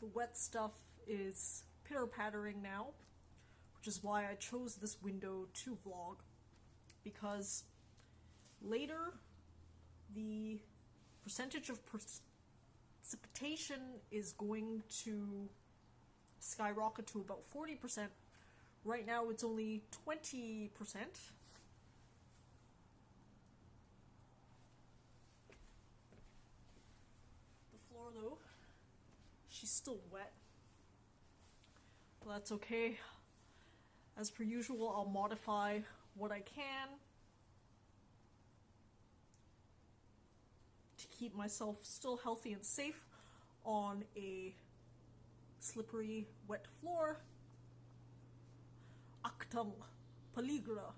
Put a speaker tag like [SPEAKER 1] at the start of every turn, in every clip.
[SPEAKER 1] The wet stuff is pitter-pattering now, which is why I chose this window to vlog, because later the percentage of precipitation is going to skyrocket to about 40%. Right now it's only 20%. The floor though, she's still wet. Well, that's okay. As per usual, I'll modify what I can to keep myself still healthy and safe on a slippery, wet floor. Actum paligra.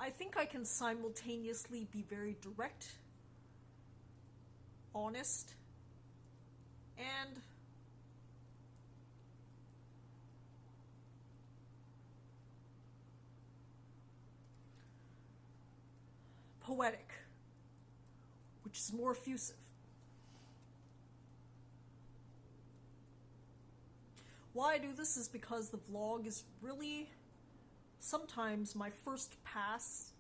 [SPEAKER 1] I think I can simultaneously be very direct, honest, and poetic, which is more effusive. Why I do this is because the vlog is really sometimes my first pass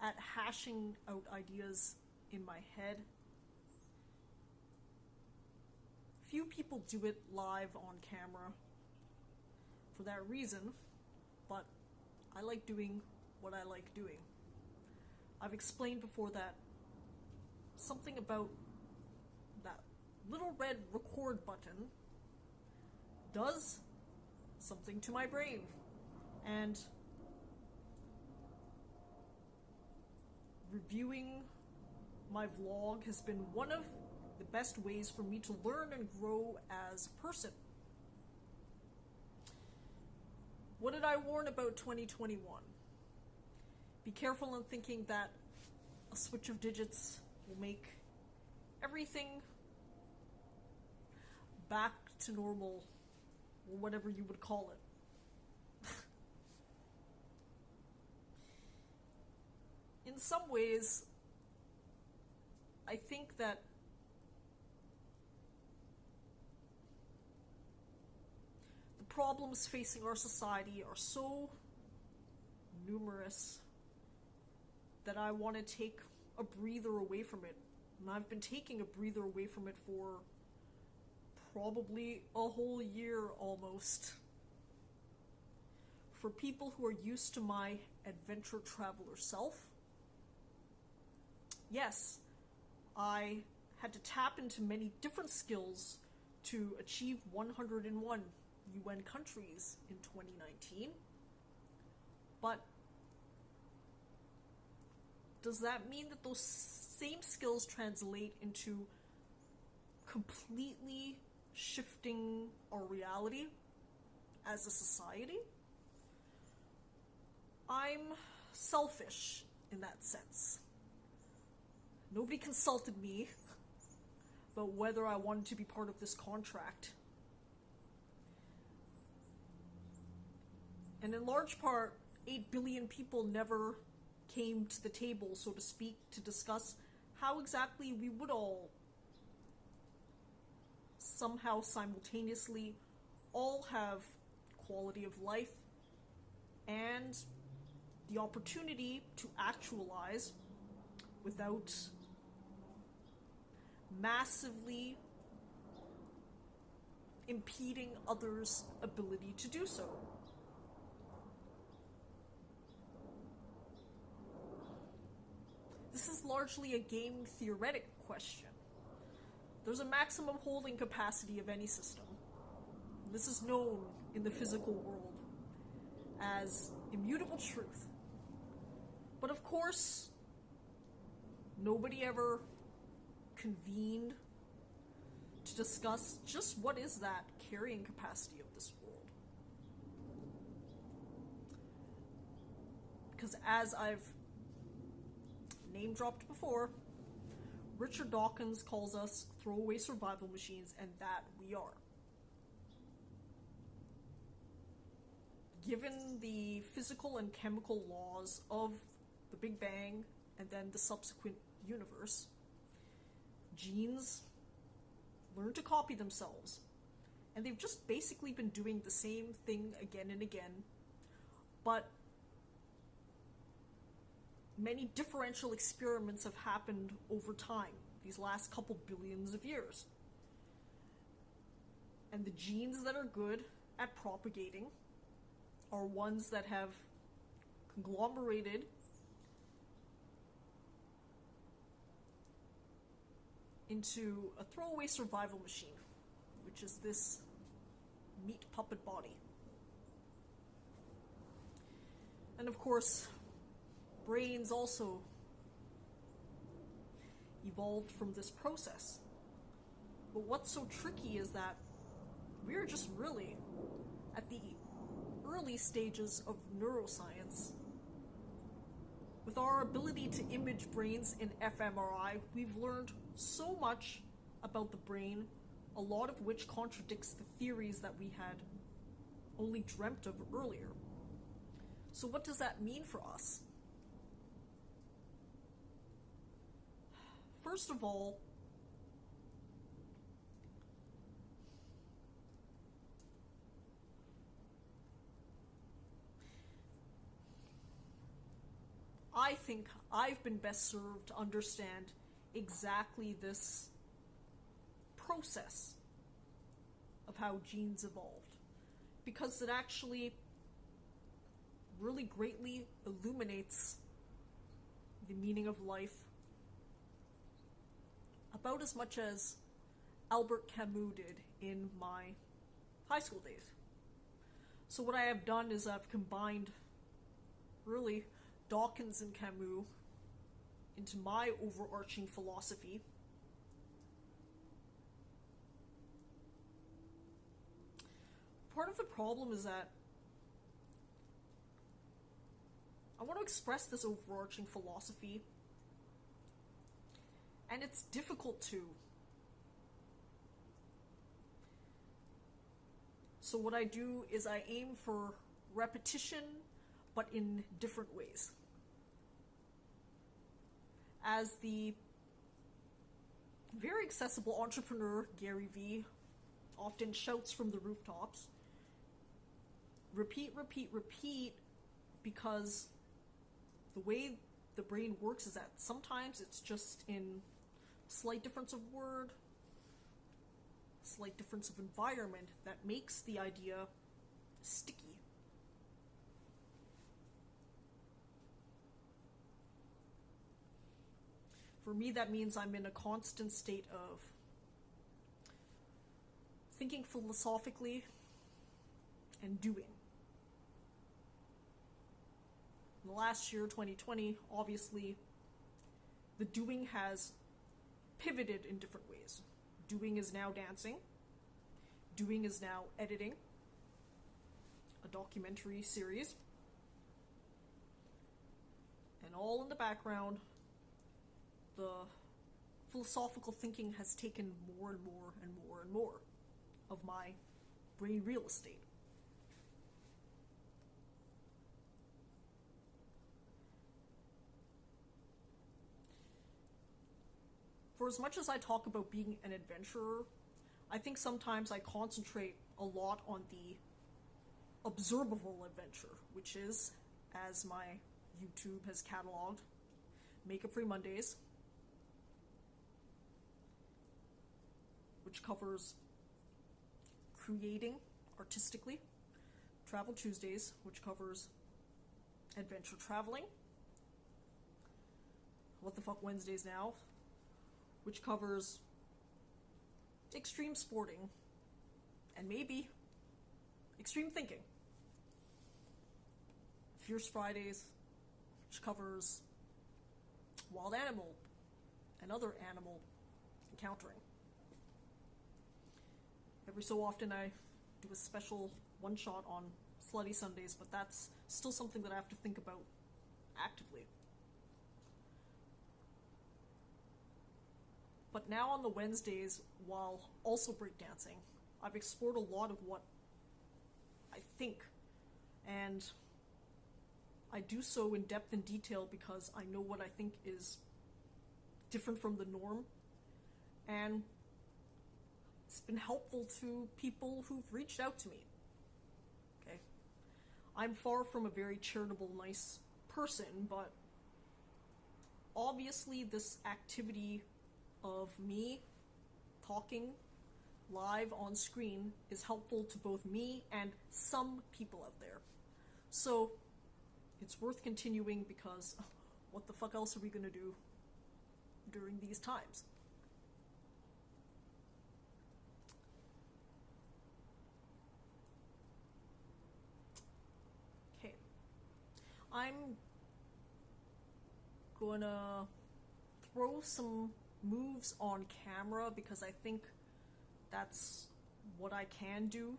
[SPEAKER 1] at hashing out ideas in my head. Few people do it live on camera for that reason, but I like doing what I like doing. I've explained before that something about that little red record button does something to my brain, and reviewing my vlog has been one of the best ways for me to learn and grow as a person. What did I warn about 2021? Be careful in thinking that a switch of digits will make everything back to normal, or whatever you would call it. In some ways, I think that the problems facing our society are so numerous that I want to take a breather away from it. And I've been taking a breather away from it for probably a whole year almost. For people who are used to my adventure traveler self, yes, I had to tap into many different skills to achieve 101 UN countries in 2019. But does that mean that those same skills translate into completely shifting our reality as a society? I'm selfish in that sense. Nobody consulted me about whether I wanted to be part of this contract. And in large part, 8 billion people never came to the table, so to speak, to discuss how exactly we would all somehow simultaneously all have quality of life and the opportunity to actualize without massively impeding others' ability to do so. This is largely a game theoretic question. There's a maximum holding capacity of any system. This is known in the physical world as immutable truth. But of course, nobody ever convened to discuss just what is that carrying capacity of this world. Because as I've name-dropped before, Richard Dawkins calls us throwaway survival machines, and that we are. The given the physical and chemical laws of the Big Bang and then the subsequent universe, genes learn to copy themselves. And they've just basically been doing the same thing again and again, but many differential experiments have happened over time, these last couple billions of years. And the genes that are good at propagating are ones that have conglomerated into a throwaway survival machine, which is this meat puppet body. And of course, brains also evolved from this process. But what's so tricky is that we're just really at the early stages of neuroscience. With our ability to image brains in fMRI, we've learned so much about the brain, a lot of which contradicts the theories that we had only dreamt of earlier. So what does that mean for us? First of all, I think I've been best served to understand exactly this process of how genes evolved, because it actually really greatly illuminates the meaning of life about as much as Albert Camus did in my high school days. So what I have done is I've combined really Dawkins and Camus into my overarching philosophy. Part of the problem is that I want to express this overarching philosophy, and it's difficult to. So what I do is I aim for repetition, but in different ways. As the very accessible entrepreneur Gary Vee often shouts from the rooftops, repeat, repeat, repeat, because the way the brain works is that sometimes it's just in slight difference of word, slight difference of environment that makes the idea sticky. For me, that means I'm in a constant state of thinking philosophically and doing. In the last year, 2020, obviously, the doing has pivoted in different ways. Doing is now dancing. Doing is now editing a documentary series. And all in the background, the philosophical thinking has taken more and more and more and more of my brain real estate. For as much as I talk about being an adventurer, I think sometimes I concentrate a lot on the observable adventure, which is, as my YouTube has cataloged, Makeup Free Mondays, which covers creating artistically, Travel Tuesdays, which covers adventure traveling, What the Fuck Wednesdays now, which covers extreme sporting and maybe extreme thinking, Fierce Fridays, which covers wild animal and other animal encountering. Every so often I do a special one-shot on Slutty Sundays, but that's still something that I have to think about actively. But now on the Wednesdays, while also breakdancing, I've explored a lot of what I think And I do so in depth and detail because I know what I think is different from the norm, and it's been helpful to people who've reached out to me. Okay, I'm far from a very charitable, nice person, but obviously this activity of me talking live on screen is helpful to both me and some people out there. So it's worth continuing because what the fuck else are we gonna do during these times? Okay. I'm gonna throw some moves on camera because I think that's what I can do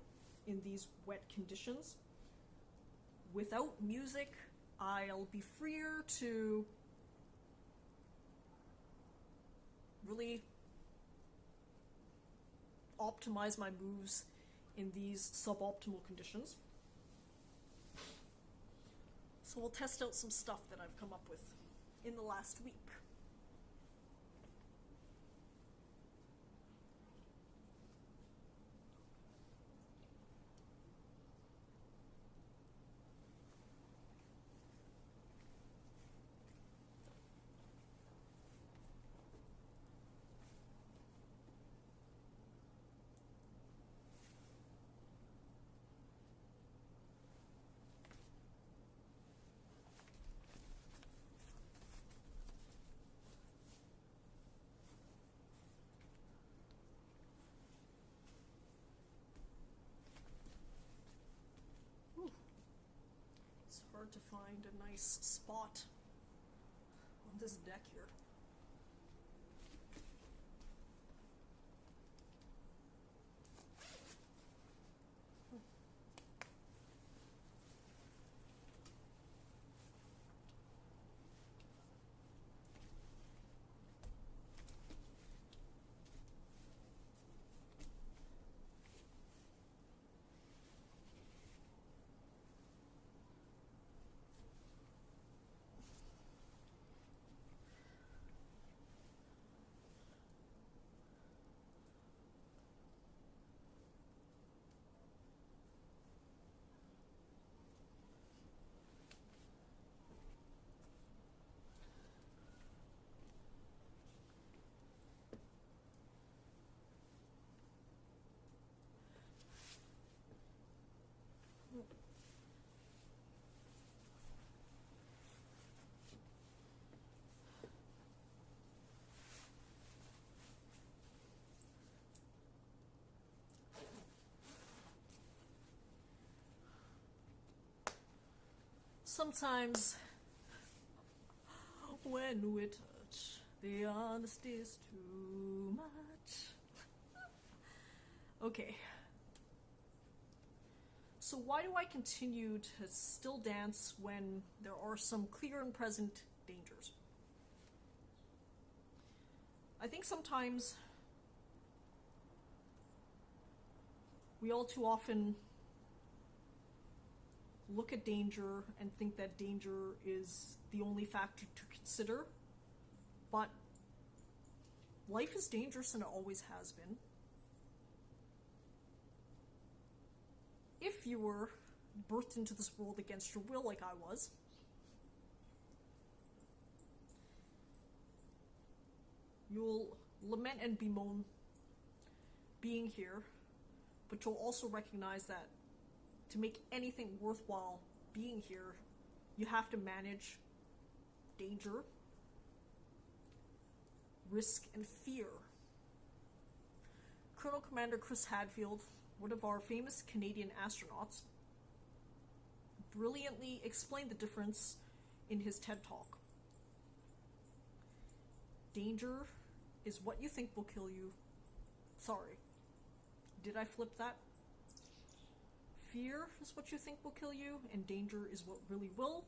[SPEAKER 1] in these wet conditions. Without music, I'll be freer to really optimize my moves in these suboptimal conditions. So we'll test out some stuff that I've come up with in the last week. It's hard to find a nice spot on this deck here. Sometimes when we touch, the honesty is too much. Okay. So why do I continue to still dance when there are some clear and present dangers? I think sometimes we all too often look at danger and think that danger is the only factor to consider, but life is dangerous and it always has been. If you were birthed into this world against your will like I was, you'll lament and bemoan being here, but you'll also recognize that to make anything worthwhile being here, you have to manage danger, risk, and fear. Colonel Commander Chris Hadfield, one of our famous Canadian astronauts, brilliantly explained the difference in his TED Talk. Danger is what you think will kill you. Sorry. Did I flip that? Fear is what you think will kill you, and danger is what really will.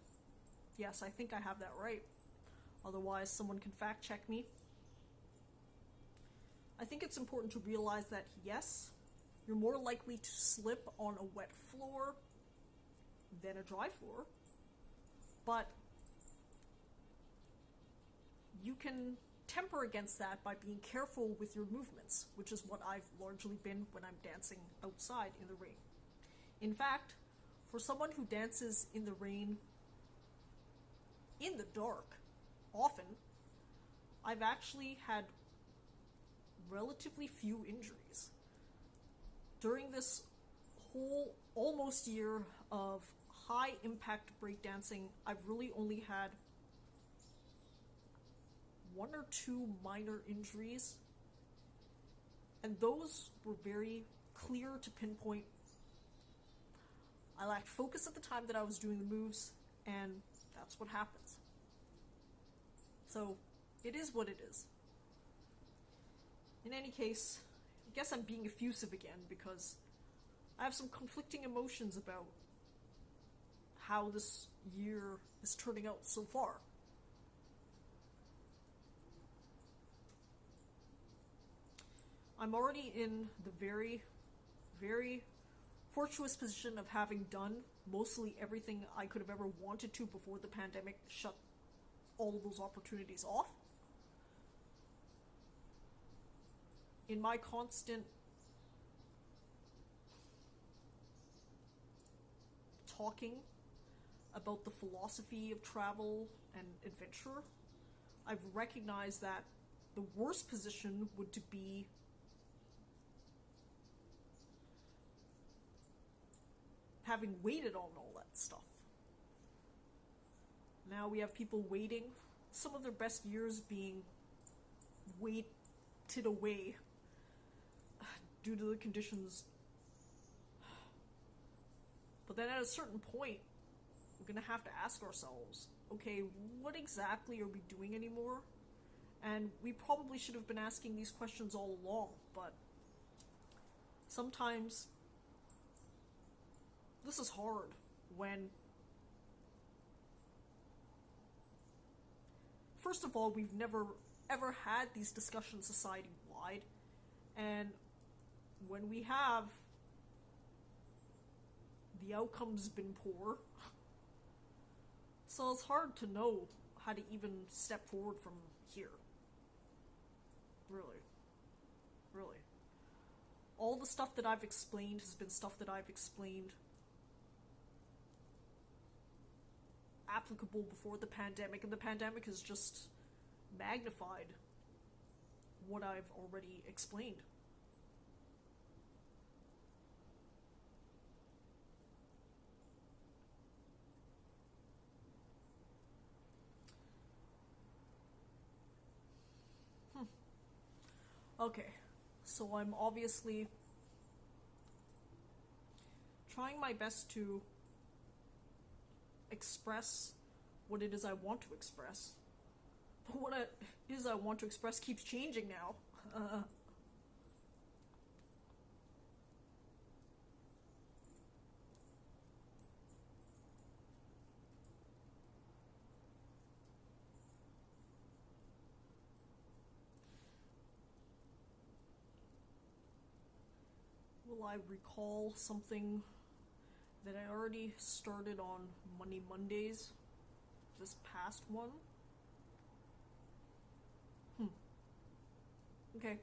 [SPEAKER 1] Yes, I think I have that right. Otherwise, someone can fact check me. I think it's important to realize that, yes, you're more likely to slip on a wet floor than a dry floor, but you can temper against that by being careful with your movements, which is what I've largely been when I'm dancing outside in the rain. In fact, for someone who dances in the rain in the dark, often, I've actually had relatively few injuries. During this whole almost year of high impact breakdancing, I've really only had 1 or 2 minor injuries, and those were very clear to pinpoint. I lacked focus at the time that I was doing the moves, and that's what happens. So, it is what it is. In any case, I guess I'm being effusive again because I have some conflicting emotions about how this year is turning out so far. I'm already in the very, very fortuitous position of having done mostly everything I could have ever wanted to before the pandemic shut all of those opportunities off. In my constant talking about the philosophy of travel and adventure, I've recognized that the worst position would to be having waited on all that stuff. Now we have people waiting, some of their best years being waited away due to the conditions. But then at a certain point, we're going to have to ask ourselves, okay, what exactly are we doing anymore? And we probably should have been asking these questions all along, but sometimes this is hard when, first of all, we've never ever had these discussions society-wide, and when we have, the outcome's been poor. So it's hard to know how to even step forward from here. Really. Really. All the stuff that I've explained has been stuff that I've explained applicable before the pandemic, and the pandemic has just magnified what I've already explained. Okay, so I'm obviously trying my best to express what it is I want to express. But what it is I want to express keeps changing now. Will I recall something that I already started on Money Mondays, this past one? Okay.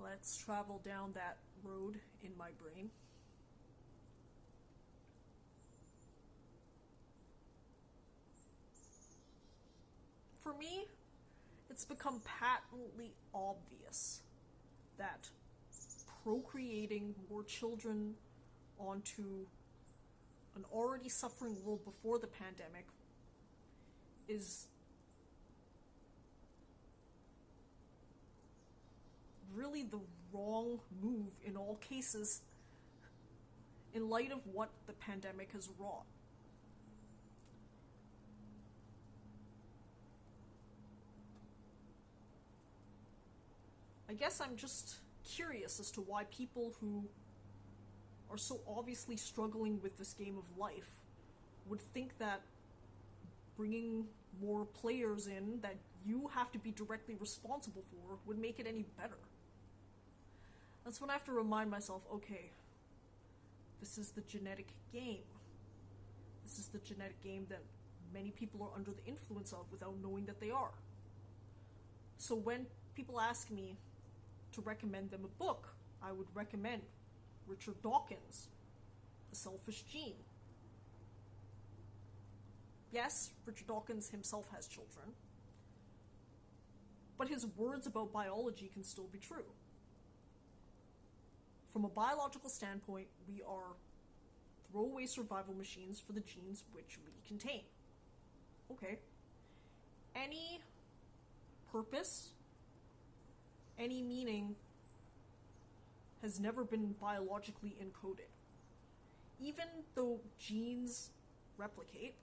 [SPEAKER 1] Let's travel down that road in my brain. For me, it's become patently obvious that procreating more children onto an already suffering world before the pandemic is really the wrong move in all cases in light of what the pandemic has wrought. I guess I'm just curious as to why people who are so obviously struggling with this game of life would think that bringing more players in that you have to be directly responsible for would make it any better. That's when I have to remind myself, okay, this is the genetic game. This is the genetic game that many people are under the influence of without knowing that they are. So when people ask me to recommend them a book, I would recommend Richard Dawkins' The Selfish Gene. Yes, Richard Dawkins himself has children, but his words about biology can still be true. From a biological standpoint, we are throwaway survival machines for the genes which we contain. Okay. Any purpose, any meaning has never been biologically encoded. Even though genes replicate,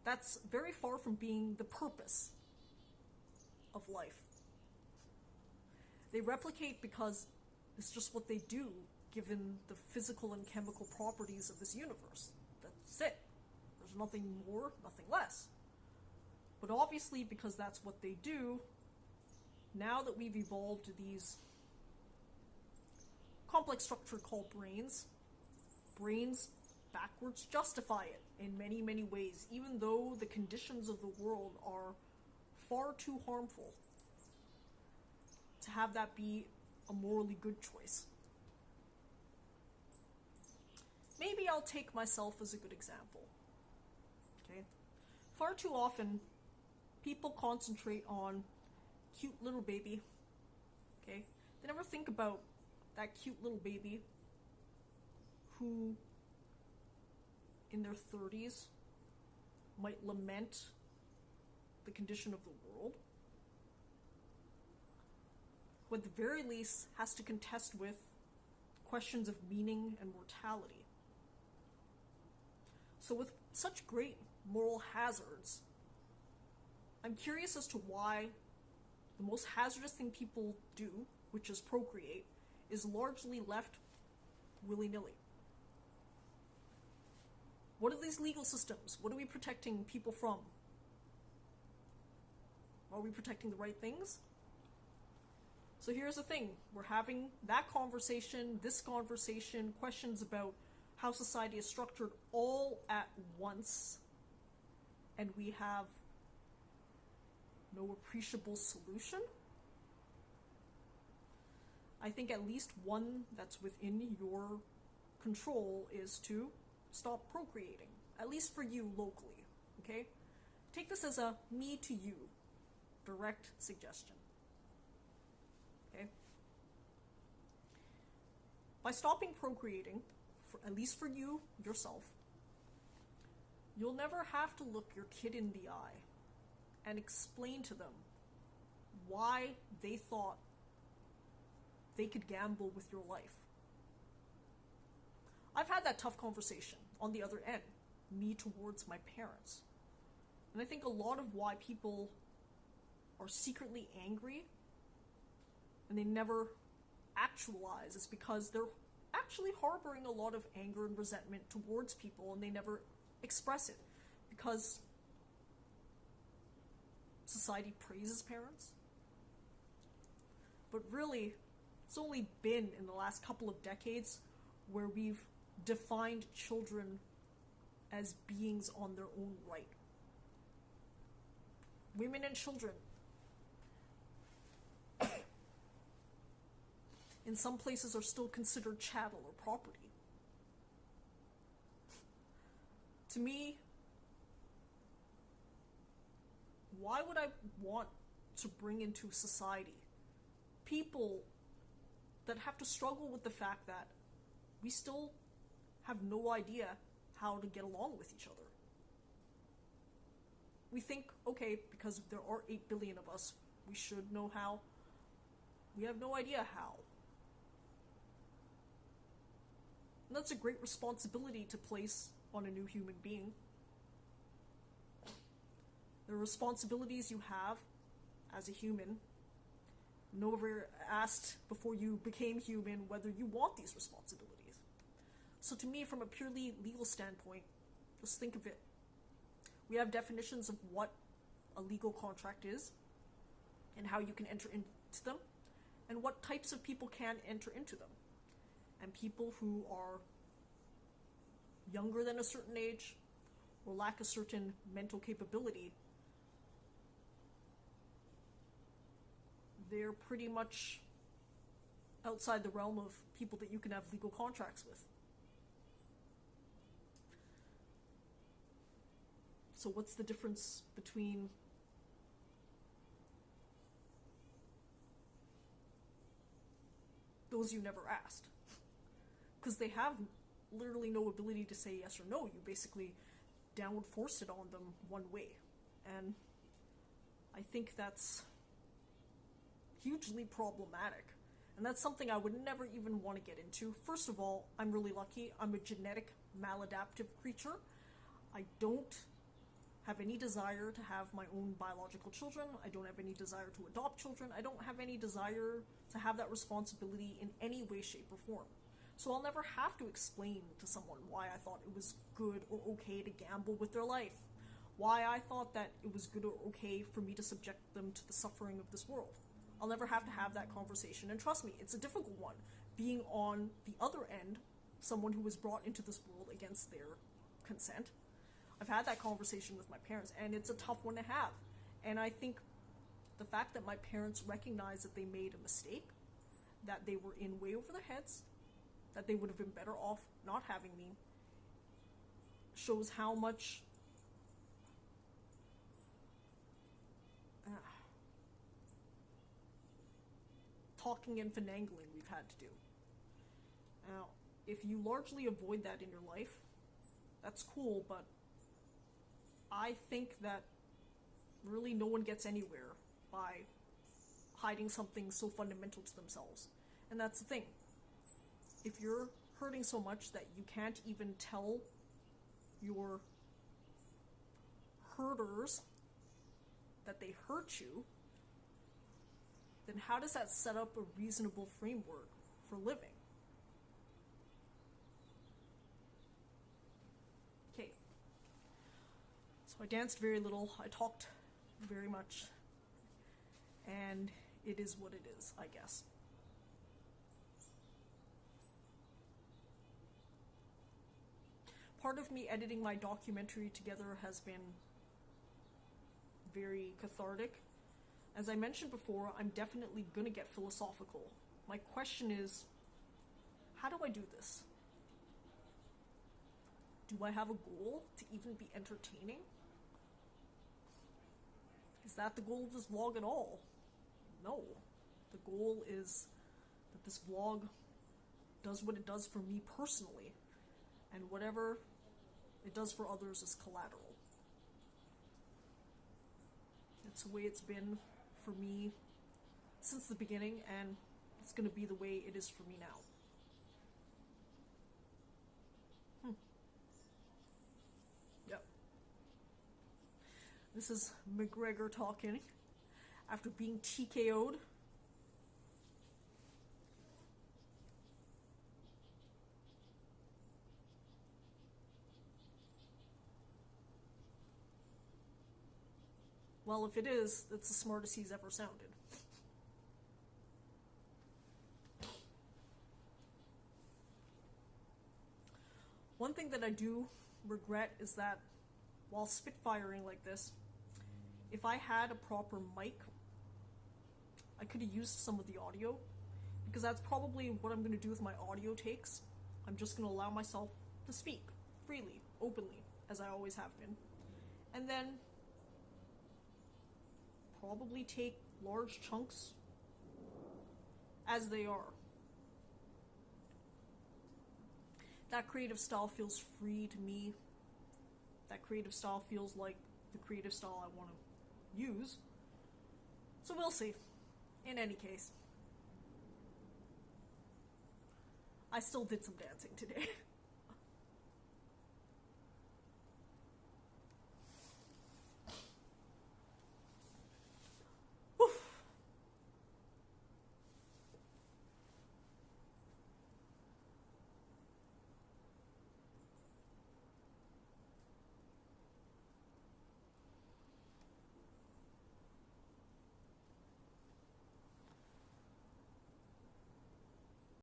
[SPEAKER 1] that's very far from being the purpose of life. They replicate because it's just what they do, given the physical and chemical properties of this universe. That's it. There's nothing more, nothing less. But obviously, because that's what they do, now that we've evolved these complex structure called brains backwards justify it in many, many ways, even though the conditions of the world are far too harmful to have that be a morally good choice. Maybe I'll take myself as a good example. Okay? Far too often, people concentrate on cute little baby. Okay? They never think about that cute little baby who, in their 30s, might lament the condition of the world, who at the very least has to contest with questions of meaning and mortality. So with such great moral hazards, I'm curious as to why the most hazardous thing people do, which is procreate, is largely left willy-nilly. What are these legal systems? What are we protecting people from? Are we protecting the right things? So here's the thing. We're having that conversation, this conversation, questions about how society is structured all at once, and we have no appreciable solution. I think at least one that's within your control is to stop procreating, at least for you locally, okay? Take this as a me to you direct suggestion, okay? By stopping procreating, at least for you, yourself, you'll never have to look your kid in the eye and explain to them why they thought they could gamble with your life. I've had that tough conversation on the other end, me towards my parents. And I think a lot of why people are secretly angry and they never actualize is because they're actually harboring a lot of anger and resentment towards people, and they never express it because society praises parents. But really, it's only been in the last couple of decades where we've defined children as beings on their own right. Women and children, in some places, are still considered chattel or property. To me, why would I want to bring into society people that have to struggle with the fact that we still have no idea how to get along with each other? We think, okay, because there are 8 billion of us, we should know how. We have no idea how. And that's a great responsibility to place on a new human being. The responsibilities you have as a human. No one ever asked before you became human whether you want these responsibilities. So to me, from a purely legal standpoint, just think of it. We have definitions of what a legal contract is and how you can enter into them and what types of people can enter into them. And people who are younger than a certain age or lack a certain mental capability, they're pretty much outside the realm of people that you can have legal contracts with. So what's the difference between those you never asked? Because they have literally no ability to say yes or no. You basically downward forced it on them one way. And I think that's hugely problematic. And that's something I would never even want to get into. First of all, I'm really lucky. I'm a genetic maladaptive creature. I don't have any desire to have my own biological children. I don't have any desire to adopt children. I don't have any desire to have that responsibility in any way, shape, or form. So I'll never have to explain to someone why I thought it was good or okay to gamble with their life, why I thought that it was good or okay for me to subject them to the suffering of this world. I'll never have to have that conversation, and trust me, it's a difficult one, being on the other end, someone who was brought into this world against their consent. I've had that conversation with my parents, and it's a tough one to have. And I think the fact that my parents recognized that they made a mistake, that they were in way over their heads, that they would have been better off not having me, shows how much talking and finagling we've had to do. Now, if you largely avoid that in your life, that's cool, but I think that really no one gets anywhere by hiding something so fundamental to themselves. And that's the thing. If you're hurting so much that you can't even tell your hurters that they hurt you, then how does that set up a reasonable framework for living? Okay. So I danced very little, I talked very much, and it is what it is, I guess. Part of me editing my documentary together has been very cathartic. As I mentioned before, I'm definitely going to get philosophical. My question is, how do I do this? Do I have a goal to even be entertaining? Is that the goal of this vlog at all? No. The goal is that this vlog does what it does for me personally, and whatever it does for others is collateral. It's the way it's been for me since the beginning, and it's going to be the way it is for me now. Yep. This is McGregor talking after being TKO'd. Well, if it is, that's the smartest he's ever sounded. One thing that I do regret is that while spitfiring like this, if I had a proper mic, I could have used some of the audio, because that's probably what I'm going to do with my audio takes. I'm just going to allow myself to speak freely, openly, as I always have been. And then probably take large chunks as they are. That creative style feels free to me. That creative style feels like the creative style I want to use. So we'll see. In any case, I still did some dancing today.